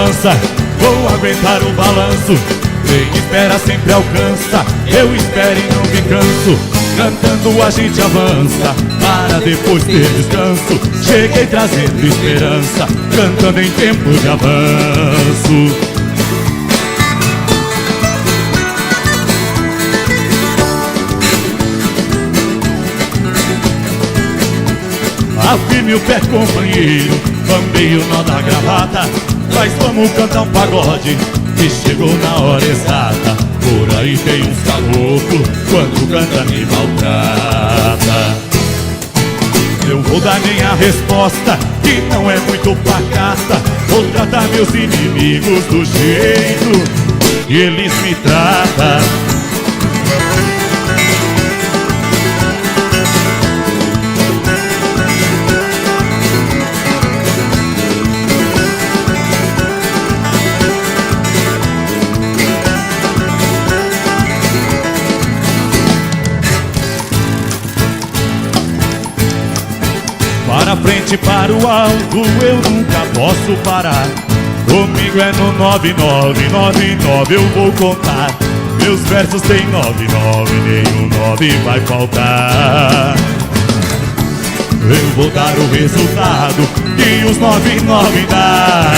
avança, vou aguentar o balanço. Quem espera sempre alcança, eu espero e não me canso. Cantando a gente avança, para depois ter descanso. Cheguei trazendo esperança, cantando em tempo de avanço. Afirme o pé, companheiro, bambeie o nó da gravata. Mas vamos cantar um pagode que chegou na hora exata. Por aí tem uns caboclos, quando canta me maltrata. Eu vou dar minha resposta, que não é muito pacata. Vou tratar meus inimigos do jeito que eles me tratam. Para frente, para o alto, eu nunca posso parar. Comigo é no 9999 eu vou contar. Meus versos tem 99, nenhum 9 vai faltar. Eu vou dar o resultado que os 99 dá.